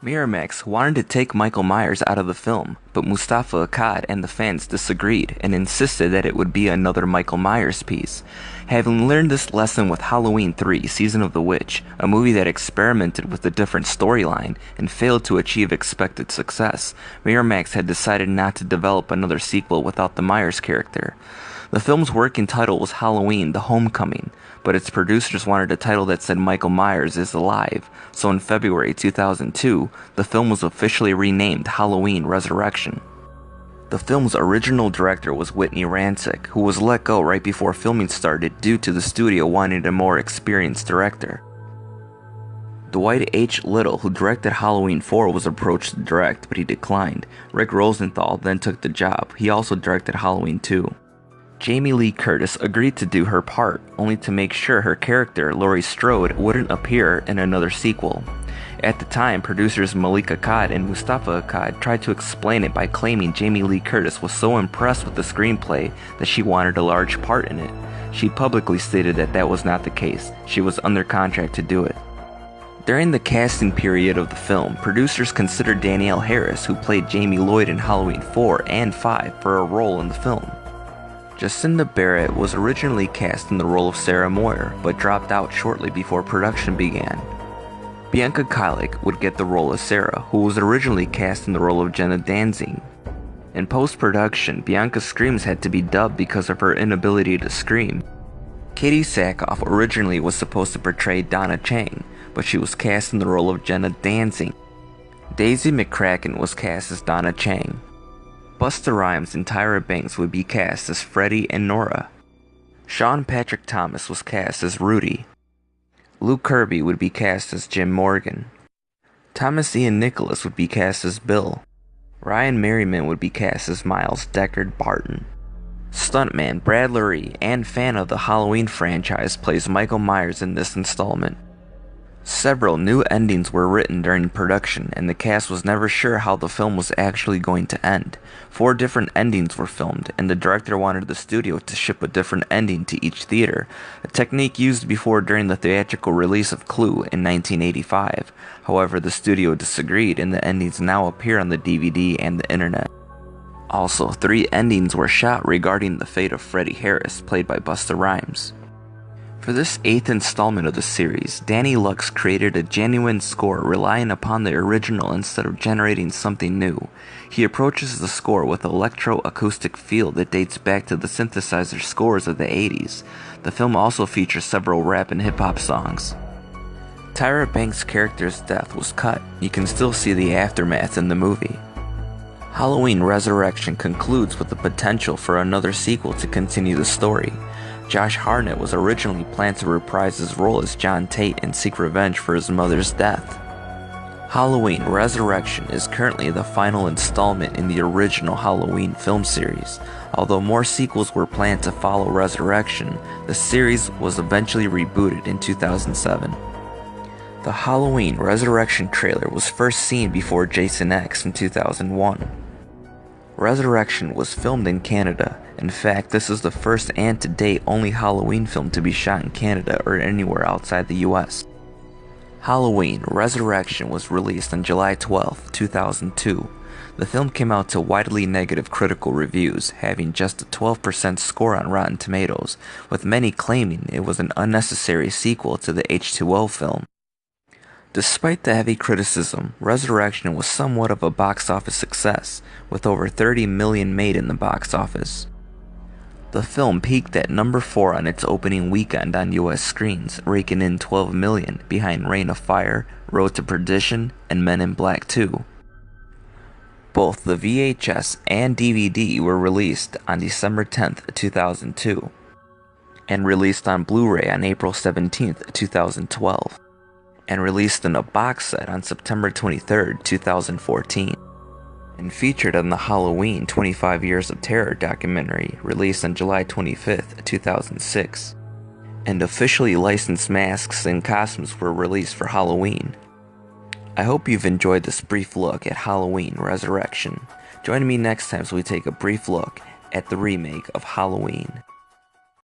Miramax wanted to take Michael Myers out of the film, but Mustafa Akkad and the fans disagreed and insisted that it would be another Michael Myers piece. Having learned this lesson with Halloween 3: Season of the Witch, a movie that experimented with a different storyline and failed to achieve expected success, Miramax had decided not to develop another sequel without the Myers character. The film's working title was Halloween: The Homecoming, but its producers wanted a title that said Michael Myers is alive, so in February 2002, the film was officially renamed Halloween: Resurrection. The film's original director was Whitney Rancic, who was let go right before filming started due to the studio wanting a more experienced director. Dwight H. Little, who directed Halloween 4, was approached to direct, but he declined. Rick Rosenthal then took the job. He also directed Halloween 2. Jamie Lee Curtis agreed to do her part, only to make sure her character, Laurie Strode, wouldn't appear in another sequel. At the time, producers Malik Akkad and Mustafa Akkad tried to explain it by claiming Jamie Lee Curtis was so impressed with the screenplay that she wanted a large part in it. She publicly stated that that was not the case. She was under contract to do it. During the casting period of the film, producers considered Danielle Harris, who played Jamie Lloyd in Halloween 4 and 5, for a role in the film. Jacinda Barrett was originally cast in the role of Sarah Moyer, but dropped out shortly before production began. Bianca Kajlich would get the role of Sarah, who was originally cast in the role of Jenna Danzig. In post-production, Bianca's screams had to be dubbed because of her inability to scream. Katie Sackhoff originally was supposed to portray Donna Chang, but she was cast in the role of Jenna Danzig. Daisy McCracken was cast as Donna Chang. Busta Rhymes and Tyra Banks would be cast as Freddie and Nora. Sean Patrick Thomas was cast as Rudy. Luke Kirby would be cast as Jim Morgan. Thomas Ian Nicholas would be cast as Bill. Ryan Merriman would be cast as Miles Deckard Barton. Stuntman Brad Lurie, and fan of the Halloween franchise, plays Michael Myers in this installment. Several new endings were written during production, and the cast was never sure how the film was actually going to end. 4 different endings were filmed, and the director wanted the studio to ship a different ending to each theater, a technique used before during the theatrical release of Clue in 1985. However, the studio disagreed, and the endings now appear on the DVD and the internet. Also, 3 endings were shot regarding the fate of Freddie Harris, played by Busta Rhymes. For this 8th installment of the series, Danny Lux created a genuine score relying upon the original instead of generating something new. He approaches the score with an electro-acoustic feel that dates back to the synthesizer scores of the 80s. The film also features several rap and hip-hop songs. Tyra Banks' character's death was cut. You can still see the aftermath in the movie. Halloween Resurrection concludes with the potential for another sequel to continue the story. Josh Hartnett was originally planned to reprise his role as John Tate and seek revenge for his mother's death. Halloween Resurrection is currently the final installment in the original Halloween film series. Although more sequels were planned to follow Resurrection, the series was eventually rebooted in 2007. The Halloween Resurrection trailer was first seen before Jason X in 2001. Resurrection was filmed in Canada. In fact, this is the first and to date only Halloween film to be shot in Canada or anywhere outside the US. Halloween Resurrection was released on July 12, 2002. The film came out to widely negative critical reviews, having just a 12% score on Rotten Tomatoes, with many claiming it was an unnecessary sequel to the H2O film. Despite the heavy criticism, Resurrection was somewhat of a box office success, with over $30 million made in the box office. The film peaked at number 4 on its opening weekend on US screens, raking in $12 million, behind Reign of Fire, Road to Perdition, and Men in Black 2. Both the VHS and DVD were released on December 10, 2002, and released on Blu-ray on April 17, 2012. And released in a box set on September 23, 2014, and featured in the Halloween 25 Years of Terror documentary released on July 25, 2006, and officially licensed masks and costumes were released for Halloween. I hope you've enjoyed this brief look at Halloween Resurrection. Join me next time as we take a brief look at the remake of Halloween.